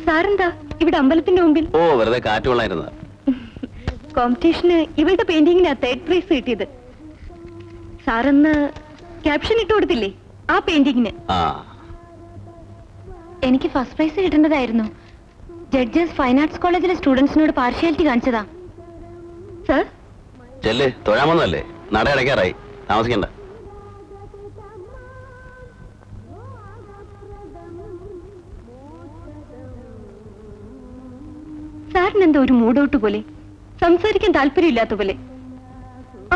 സാറെന്താ ഇവിടെ അമ്പലത്തിന്റെ മുമ്പിൽ? ഓ, വെറുതെ കാറ്റുകൊള്ളായിരുന്നു. കോമ്പറ്റീഷന് ഇവളുടെ പെയിന്റിങ്ങിനാ 3rd പ്രൈസ് കിട്ടിയത്. സാറെന്ന് ക്യാപ്ഷൻ ഇട്ട് കൊടുത്തില്ലേ ആ പെയിന്റിങ്ങിന്? എനിക്ക് ഫസ്റ്റ് പ്രൈസ് കിട്ടേണ്ടതായിരുന്നു. ജഡ്ജസ് ഫൈൻ ആർട്സ് കോളേജിലെ സ്റ്റുഡൻസിനോട് പാർഷ്യാലിറ്റി കാണിച്ചതാ. സർ ചെല്ലേ, തൊഴാമെന്നല്ലേ? നട അടയ്ക്കാറായി, താമസിക്കണ്ട. സാറിനെന്താ ഒരു മൂഡൌട്ട് പോലെ, സംസാരിക്കാൻ താല്പര്യമില്ലാത്ത പോലെ?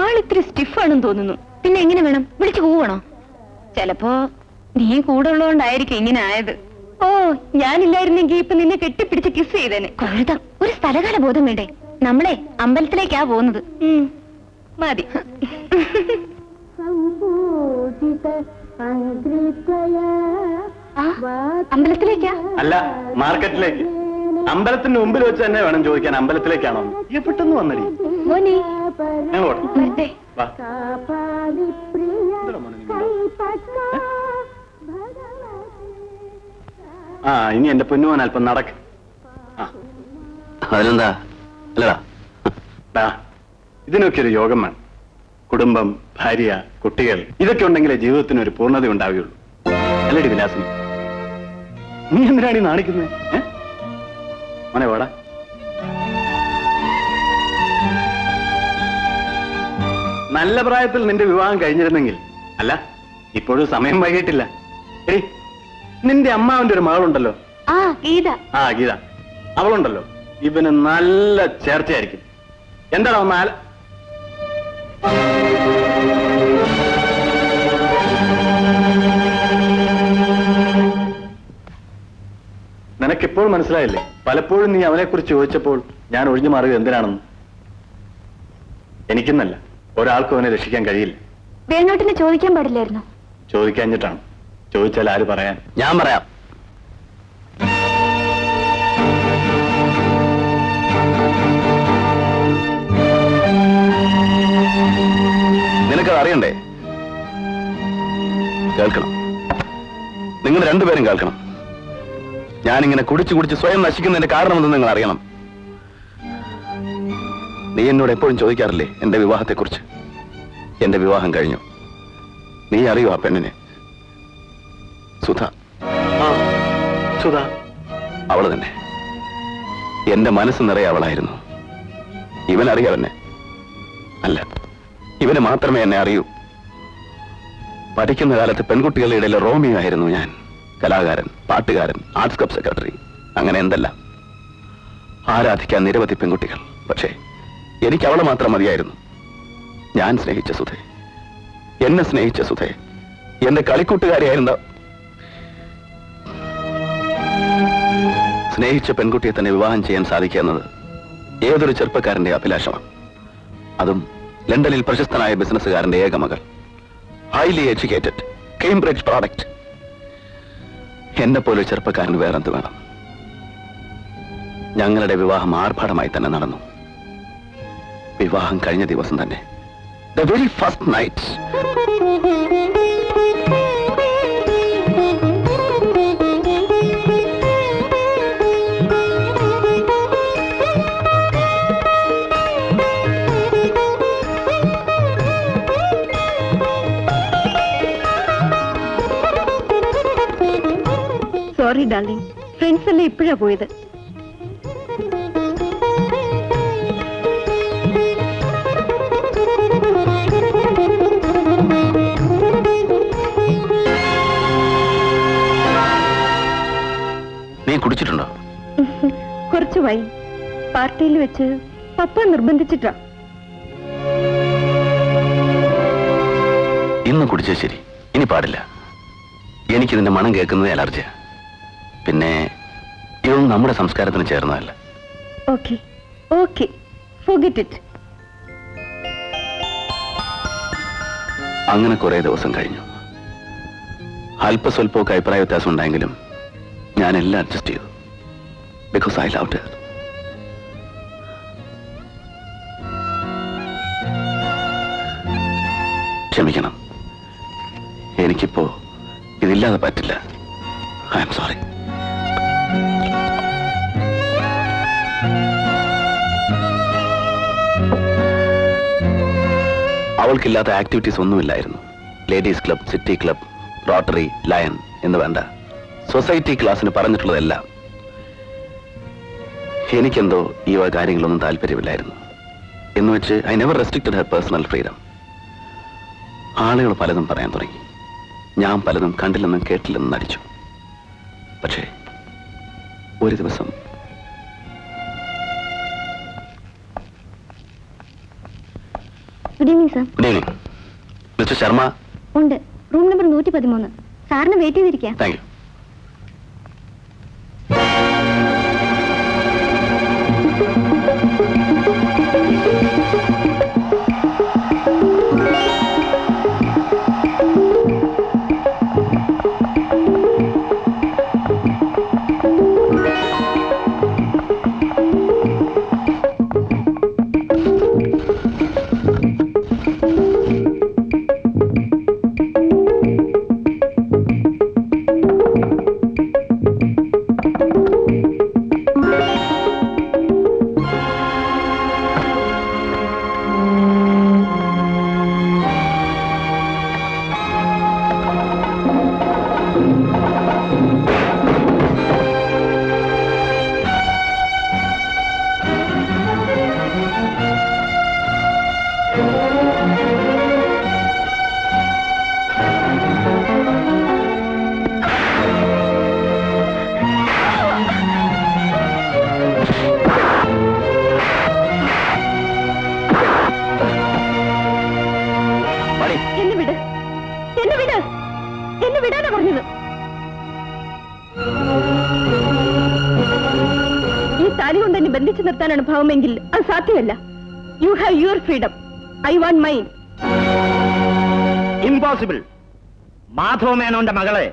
ആളിത്തിരി സ്റ്റിഫാണെന്ന് തോന്നുന്നു. പിന്നെ എങ്ങനെ വേണം, വിളിച്ചു പോവണോ? ചിലപ്പോ നീ കൂടെ ഉള്ളതുകൊണ്ടായിരിക്കും ഇങ്ങനെ ആയത്. ഓ, ഞാനില്ലായിരുന്നെങ്കിൽ ഇപ്പൊ നിന്നെ കെട്ടിപ്പിടിച്ച് കിസ് ചെയ്തേനെ. കൊഴുതാം, ഒരു സ്ഥലകാല ബോധം വേണ്ടേ? നമ്മളെ അമ്പലത്തിലേക്കാ പോകുന്നത്. മതി. അമ്പലത്തിലേക്കാ? അല്ല, മാർക്കറ്റിലേക്ക്. അമ്പലത്തിന് മുമ്പിൽ വെച്ച് തന്നെ വേണം ചോദിക്കാൻ, അമ്പലത്തിലേക്കാണോ? പെട്ടെന്ന് വന്നടി. ഇനി എന്റെ പൊന്നുമോൻ അല്പം നടക്ക്. അതിലെന്താ? അല്ലടാ, ഇതിനൊക്കെ ഒരു യോഗം വേണം. കുടുംബം, ഭാര്യ, കുട്ടികൾ, ഇതൊക്കെ ഉണ്ടെങ്കിലേ ജീവിതത്തിന് ഒരു പൂർണ്ണത ഉണ്ടാവുകയുള്ളൂ. അല്ലടി വിലാസിനി, നീ എന്തിനാണ് ഈ നാണിക്കുന്നത്? മോനെ വാടാ. നല്ല പ്രായത്തിൽ നിന്റെ വിവാഹം കഴിഞ്ഞിരുന്നെങ്കിൽ. അല്ല, ഇപ്പോഴും സമയം വൈകിട്ടില്ല. എടി, നിന്റെ അമ്മാവന്റെ ഒരു മകളുണ്ടല്ലോ, ഗീത. അവളുണ്ടല്ലോ, ഇവന് നല്ല ചേർച്ചയായിരിക്കും. എന്താണോ നാല് നിനക്കിപ്പോൾ മനസ്സിലായില്ലേ? പലപ്പോഴും നീ അവനെക്കുറിച്ച് ചോദിച്ചപ്പോൾ ഞാൻ ഒഴിഞ്ഞു മാറിയത് എന്തിനാണെന്ന്. എനിക്കെന്നല്ല, ഒരാൾക്കും അവനെ രക്ഷിക്കാൻ കഴിയില്ല. വേണോട്ടിനെ ചോദിക്കാൻ പാടില്ലായിരുന്നു. ചോദിക്കാഞ്ഞിട്ടാണ്. ചോദിച്ചാൽ ആര് പറയാൻ? ഞാൻ പറയാം. നിനക്കത് അറിയണ്ടേ? കേൾക്കണം. നിങ്ങൾ രണ്ടുപേരും കേൾക്കണം. ഞാനിങ്ങനെ കുടിച്ച് സ്വയം നശിക്കുന്നതിന്റെ കാരണമെന്ന് നിങ്ങൾ അറിയണം. നീ എന്നോട് എപ്പോഴും ചോദിക്കാറില്ലേ എന്റെ വിവാഹത്തെക്കുറിച്ച്? എന്റെ വിവാഹം കഴിഞ്ഞു. നീ അറിയോ ആ പെണ്ണിനെ? സുധ. സുധ, അവള് തന്നെ. എന്റെ മനസ്സ് നിറയെ അവളായിരുന്നു. ഇവനറിയാവെന്നെ? അല്ല, ഇവന് മാത്രമേ എന്നെ അറിയൂ. പഠിക്കുന്ന കാലത്ത് പെൺകുട്ടികളുടെ ഇടയിൽ റോമിയോ ആയിരുന്നു ഞാൻ. കലാകാരൻ, പാട്ടുകാരൻ, ആർട്സ് ക്ലബ് സെക്രട്ടറി, അങ്ങനെ എന്തെല്ലാം. ആരാധിക്കാൻ നിരവധി പെൺകുട്ടികൾ. പക്ഷേ എനിക്ക് അവളെ മാത്രം മതിയായിരുന്നു. ഞാൻ സ്നേഹിച്ച സുധേ, എന്നെ സ്നേഹിച്ച സുധേ, എന്റെ കളിക്കൂട്ടുകാരിയായിരുന്ന, സ്നേഹിച്ച പെൺകുട്ടിയെ തന്നെ വിവാഹം ചെയ്യാൻ സാധിക്കുക എന്നത് ഏതൊരു ചെറുപ്പക്കാരന്റെ അഭിലാഷമാണ്. അതും ലണ്ടനിൽ പ്രശസ്തനായ ബിസിനസ്സുകാരന്റെ ഏക മകൾ, ഹൈലി എഡ്യൂക്കേറ്റഡ്, കേംബ്രിഡ്ജ് പ്രോഡക്റ്റ്. എന്നെ പോലെ ചെറുപ്പക്കാരന് വേറെന്ത് വേണം? ഞങ്ങളുടെ വിവാഹം ആർഭാടമായി തന്നെ നടന്നു. വിവാഹം കഴിഞ്ഞ ദിവസം തന്നെ, the very first night, sorry darling, friends അല്ലേ ഇപ്പോഴാ പോയത്. നീ കുടിച്ചിട്ടുണ്ടോ? കുറച്ച് വൈൻ പാർട്ടിയിൽ വെച്ച് പപ്പ നിർബന്ധിച്ചിട്ടാ. ഇന്ന് കുടിച്ചത് ശരി, ഇനി പാടില്ല. എനിക്കിതിന്റെ മണം കേൾക്കുന്നത് അലർജിയാ. പിന്നെ ഇതൊന്നും നമ്മുടെ സംസ്കാരത്തിന് ചേർന്നതല്ല. Okay okay, forget it. അങ്ങനെ കുറെ ദിവസം കഴിഞ്ഞു. അല്പസ്വല്പമൊക്കെ അഭിപ്രായ വ്യത്യാസം ഉണ്ടായെങ്കിലും ഞാനെല്ലാം അഡ്ജസ്റ്റ് ചെയ്തു. Because I loved her. ക്ഷമിക്കണം, എനിക്കിപ്പോ ഇതില്ലാതെ പറ്റില്ല. I am sorry. അവൾക്കില്ലാത്ത ആക്ടിവിറ്റീസ് ഒന്നുമില്ലായിരുന്നു. Ladies club, city club, Rotary, Lion എന്ന് വേണ്ട, സൊസൈറ്റി ക്ലാസ്സിന് പറഞ്ഞിട്ടുള്ളതെല്ലാം. എനിക്കെന്തോ ഈ വക കാര്യങ്ങളൊന്നും താല്പര്യമില്ലായിരുന്നു. എന്ന് വെച്ച് I never restricted Har personal freedom. ആളുകൾ പലതും പറയാൻ തുടങ്ങി. ഞാൻ പലതും കണ്ടില്ലെന്നും കേട്ടില്ലെന്നും നടിച്ചു. പക്ഷേ ഒരു ദിവസം good evening sir. Good evening. Mister Sharma ഉണ്ട്, റൂം നമ്പർ 113. സാറിന് വെയിറ്റ് ചെയ്തിരിക്കാം. Thank you. എന്നെ വിടാനാ പറഞ്ഞത്. ഈ താലി കൊണ്ട് എന്നെ ബന്ധിച്ചു നിർത്താനാണ് ഭാവമെങ്കിൽ അത് സാധ്യമല്ല. You have your freedom, I want mine. Impossible. മാധവമേനോന്റെ മകളെ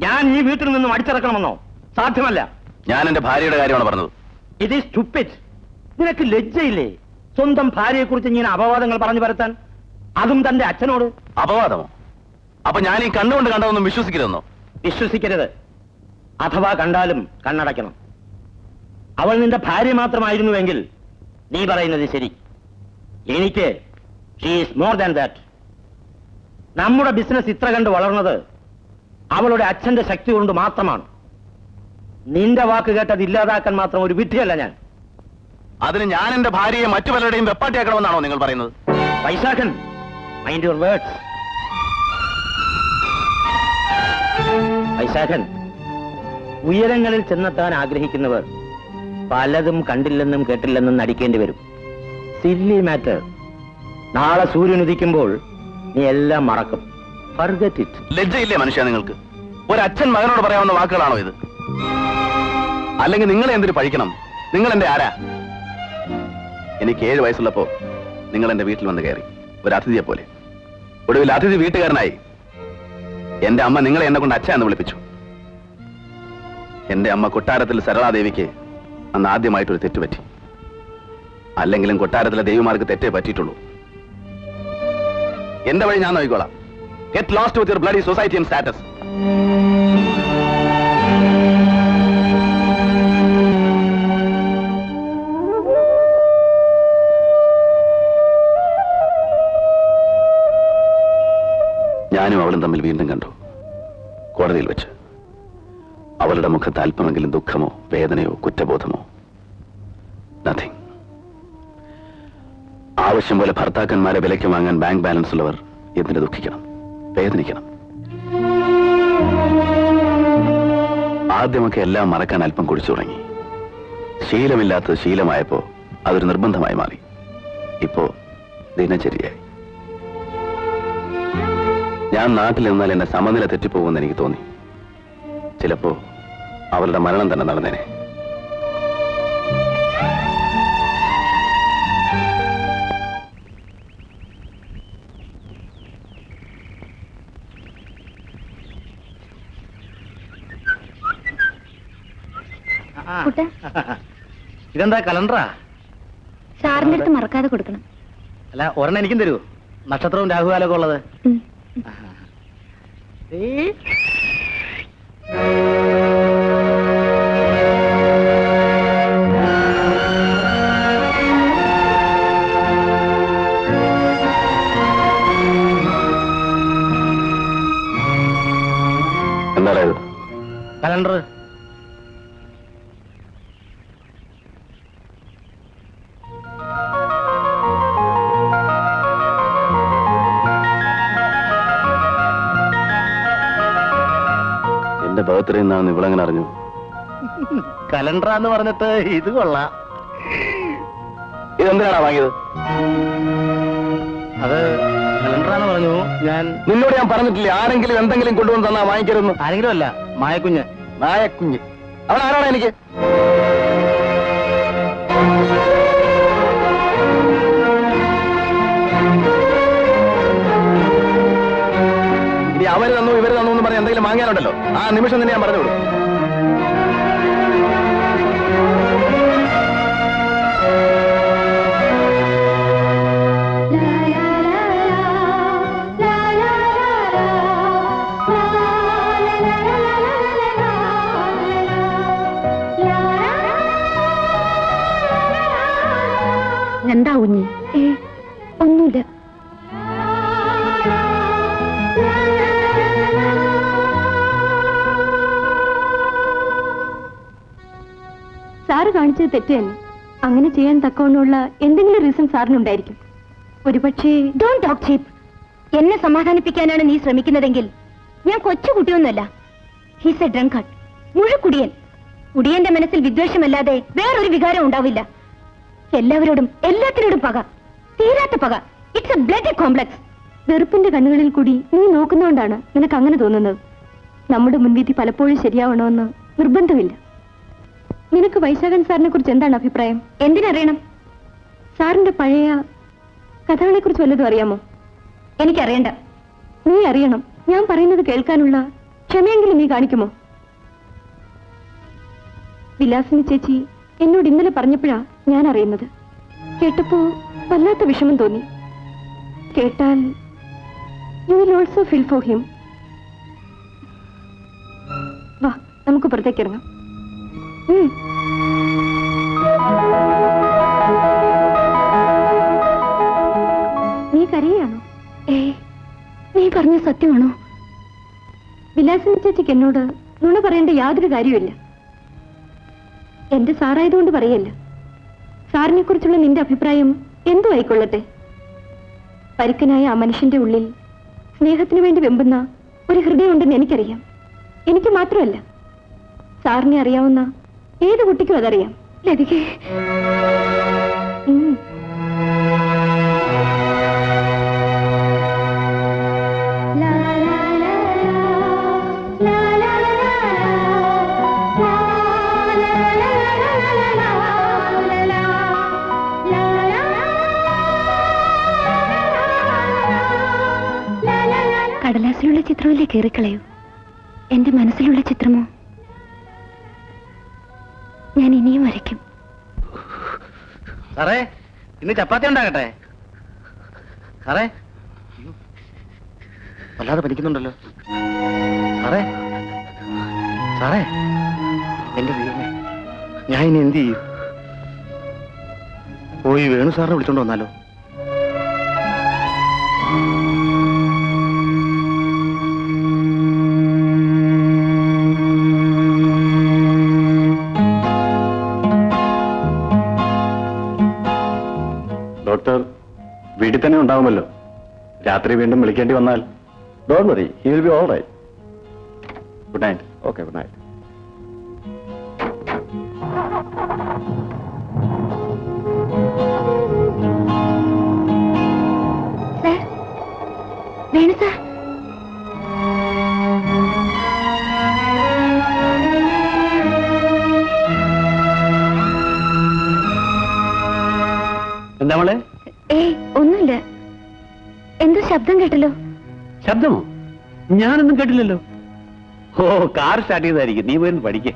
ഞാൻ ഈ വീട്ടിൽ നിന്നും അടിച്ചിറക്കണമെന്നോ? സാധ്യമല്ല. ഞാൻ എന്റെ ഭാര്യയുടെ കാര്യമാണ് പറഞ്ഞത്. ഇത് ഈസ് സ്റ്റുപ്പിഡ്. നിനക്ക് ലജ്ജയില്ലേ സ്വന്തം ഭാര്യയെ കുറിച്ച് ഇങ്ങനെ അപവാദങ്ങൾ പറഞ്ഞു പരത്താൻ? അതും തന്റെ അച്ഛനോട്. അപവാദമോ? അപ്പൊ ഞാൻ ഈ കണ്ടുകൊണ്ട് കണ്ടതൊന്നും വിശ്വസിക്കരുതെന്നോ? വിശ്വസിക്കരുത്. അഥവാ കണ്ടാലും കണ്ണടയ്ക്കണം. അവൾ നിന്റെ ഭാര്യ മാത്രമായിരുന്നുവെങ്കിൽ നീ പറയുന്നത് ശരി. എനിക്ക് she is more than that. നമ്മുടെ ബിസിനസ് ഇത്ര കണ്ട് വളർന്നത് അവളുടെ അച്ഛന്റെ ശക്തി കൊണ്ട് മാത്രമാണ്. നിന്റെ വാക്ക് കേട്ടത് ഇല്ലാതാക്കാൻ മാത്രം ഒരു വിഡ്ഢിയല്ല ഞാൻ. അതിന് ഞാൻ എന്റെ ഭാര്യയെ മറ്റു പലരുടെയും വെപ്പാട്ടിയാക്കണമെന്നാണോ നിങ്ങൾ പറയുന്നത്? Vaisakhan, mind your words. Vaisakhan, ഉയരങ്ങളിൽ ചെന്നെത്താൻ ആഗ്രഹിക്കുന്നവർ പലതും കണ്ടില്ലെന്നും കേട്ടില്ലെന്നും നടിക്കേണ്ടി വരും. Silly matter. നാളെ സൂര്യൻ ഉദിക്കുമ്പോൾ നീ എല്ലാം മറക്കും. Forget it. ലജ്ജയില്ലേ മനുഷ്യ നിങ്ങൾക്ക്? ഒരച്ഛൻ മകനോട് പറയാവുന്ന വാക്കുകളാണോ ഇത്? അല്ലെങ്കിൽ നിങ്ങളെ എന്തിനു പഴിക്കണം? നിങ്ങൾ എന്റെ ആരാ? എനിക്ക് 7 വയസ്സുള്ളപ്പോ നിങ്ങൾ എന്റെ വീട്ടിൽ വന്ന് കയറി, ഒരു അതിഥിയെ പോലെ. ഒടുവിൽ അതിഥി വീട്ടുകാരനായി. എന്റെ അമ്മ നിങ്ങളെ എന്നെ കൊണ്ട് അച്ഛ എന്ന് വിളിപ്പിച്ചു. എന്റെ അമ്മ കൊട്ടാരത്തിൽ സരളാദേവിക്ക് അന്ന് ആദ്യമായിട്ടൊരു തെറ്റുപറ്റി. അല്ലെങ്കിലും കൊട്ടാരത്തിലെ ദേവിമാർക്ക് തെറ്റേ പറ്റിയിട്ടുള്ളൂ. എന്റെ വഴി ഞാൻ നോക്കിക്കോളാം. Get lost with your bloody society and status. ഞാനും അവളും തമ്മിൽ വീണ്ടും കണ്ടു, കോടതിയിൽ വെച്ച്. അവളുടെ മുഖത്ത് അല്പമെങ്കിലും ദുഃഖമോ വേദനയോ കുറ്റബോധമോ? നത്തിങ്. ആവശ്യം പോലെ ഭർത്താക്കന്മാരെ വിലയ്ക്ക് വാങ്ങാൻ ബാങ്ക് ബാലൻസ് ഉള്ളവർ എന്തിനു ദുഃഖിക്കണം, വേദനിക്കണം? ആദ്യമൊക്കെ എല്ലാം മറക്കാൻ അല്പം കുടിച്ചു തുടങ്ങി. ശീലമില്ലാത്തത് ശീലമായപ്പോ അതൊരു നിർബന്ധമായി മാറി. ഇപ്പോ ദിനചര്യയായി. ഞാൻ നാട്ടിൽ നിന്നാൽ എന്നെ സമനില തെറ്റിപ്പോകുമെന്ന് എനിക്ക് തോന്നി. ചിലപ്പോ അവളുടെ മരണം തന്നെ നടന്നേനെ. ഇതെന്താ കലണ്ടറാ? സാറിന്റെ അടുത്ത് മറക്കാതെ കൊടുക്കണം. അല്ല, ഒരെണ്ണം എനിക്കും തരൂ. നക്ഷത്രവും രാഹുകാലൊക്കെ ഉള്ളത്? ഉം. എന്താ ഇത്? കലണ്ടർ. എന്റെ ബർത്ത്ഡേ എന്നാണെന്ന് ഇവളെങ്ങനെ അറിഞ്ഞു? കലണ്ടറാന്ന് പറഞ്ഞിട്ട് ഇത് കൊള്ളാം. ഇതെന്തിനാണ് വാങ്ങിയത്? അത് കലണ്ടറാന്ന് പറഞ്ഞു. ഞാൻ നിന്നോട് ഞാൻ പറഞ്ഞിട്ടില്ലേ ആരെങ്കിലും എന്തെങ്കിലും കൊണ്ടുവന്ന് തന്നാ വാങ്ങിക്കരുതെന്ന്? ആരെങ്കിലും അല്ല, മായക്കുഞ്ഞ്. നായക്കുഞ്ഞ് അവൻ ആരാണ് എനിക്ക്? ഇനി അവര് തന്നു ഇവര് തന്നു എന്ന് പറഞ്ഞ് എന്തെങ്കിലും വാങ്ങിയാലുണ്ടല്ലോ ആ നിമിഷം തന്നെ ഞാൻ പറഞ്ഞോളൂ. എന്താ കുഞ്ഞി? ഒന്നുമില്ല. സാറ് കാണിച്ചത് തെറ്റ് തന്നെ. അങ്ങനെ ചെയ്യാൻ തക്കവണ്ണമുള്ള എന്തെങ്കിലും റീസൺ സാറിനുണ്ടായിരിക്കും. ഒരുപക്ഷേ ഡോണ്ട് ടോക്ക് ചീപ്പ്. എന്നെ സമാധാനിപ്പിക്കാനാണ് നീ ശ്രമിക്കുന്നതെങ്കിൽ ഞാൻ കൊച്ചുകുട്ടിയൊന്നുമല്ല. He's A ഡ്രങ്കർഡ്, മുഴുക്കുടിയൻ. കുടിയന്റെ മനസ്സിൽ വിദ്വേഷമല്ലാതെ വേറൊരു വികാരം ഉണ്ടാവില്ല. എല്ലാവരോടും എല്ലാത്തിനോടും പക, തീരാത്ത പക. It's a bloody complex. വെറുപ്പിന്റെ കണ്ണുകളിൽ കൂടി നീ നോക്കുന്നതുകൊണ്ടാണ് നിനക്ക് അങ്ങനെ തോന്നുന്നത്. നമ്മുടെ മുൻവിധി പലപ്പോഴും ശരിയാവണമെന്ന് നിർബന്ധമില്ല. നിനക്ക് വൈശാഖൻ സാറിനെ കുറിച്ച് എന്താണ് അഭിപ്രായം? എന്തിനറിയണം? സാറിന്റെ പഴയ കഥകളെ കുറിച്ച് വല്ലതും അറിയാമോ? എനിക്കറിയണ്ട. നീ അറിയണം. ഞാൻ പറയുന്നത് കേൾക്കാനുള്ള ക്ഷമയെങ്കിലും നീ കാണിക്കുമോ? വിലാസിനി ചേച്ചി എന്നോട് ഇന്നലെ പറഞ്ഞപ്പോഴാ ഞാൻ അറിയുന്നത്. കേട്ടപ്പോ വല്ലാത്ത വിഷമം തോന്നി. കേട്ടാൽ you will also feel for him. വാ, നമുക്ക് പുറത്തേക്ക് ഇറങ്ങാം. നീ കരയാണോ? നീ പറഞ്ഞ സത്യമാണോ? വിലാസിനി ചേച്ചിക്ക് എന്നോട് നുണ പറയേണ്ട യാതൊരു കാര്യമില്ല. എന്റെ സാറായതുകൊണ്ട് പറയല്ല. സാറിനെ കുറിച്ചുള്ള നിന്റെ അഭിപ്രായം എന്തു ആയിക്കൊള്ളട്ടെ. പരുക്കനായ ആ മനുഷ്യന്റെ ഉള്ളിൽ സ്നേഹത്തിന് വേണ്ടി വെമ്പുന്ന ഒരു ഹൃദയമുണ്ടെന്ന് എനിക്കറിയാം. എനിക്ക് മാത്രമല്ല, സാറിനെ അറിയാവുന്ന ഏത് കുട്ടിക്കും അതറിയാം. ലതികേ, കടലാസിലുള്ള ചിത്രമല്ലേ കയറിക്കളയൂ. എന്റെ മനസ്സിലുള്ള ചിത്രമോ ഞാൻ ഇനിയും വരയ്ക്കും. സാറേ, ഇന്ന് ചപ്പാത്തി ഉണ്ടാകട്ടെ? സാറേ, വല്ലാതെ പനിക്കുന്നുണ്ടല്ലോ. സാറേ, സാറേ, എന്റെ ദൈവമേ, ഞാൻ ഇനി എന്ത് ചെയ്യും? പോയി വേണു സാറിനെ വിളിച്ചോണ്ട് വന്നാലോ? ഡോക്ടർ വീട്ടിൽ തന്നെ ഉണ്ടാവുമല്ലോ. രാത്രി വീണ്ടും വിളിക്കേണ്ടി വന്നാൽ don't worry, he will be all right. Good night. Okay, good night. Sir, Venu sir. എന്താ മോളെ? ഒന്നുമില്ല. എന്തോ ശബ്ദം കേട്ടല്ലോ. ശബ്ദമോ? ഞാനൊന്നും കേട്ടില്ലല്ലോ. ഓ, കാർ സ്റ്റാർട്ട് ചെയ്തായിരിക്കും. നീ പോയി പഠിക്കേ.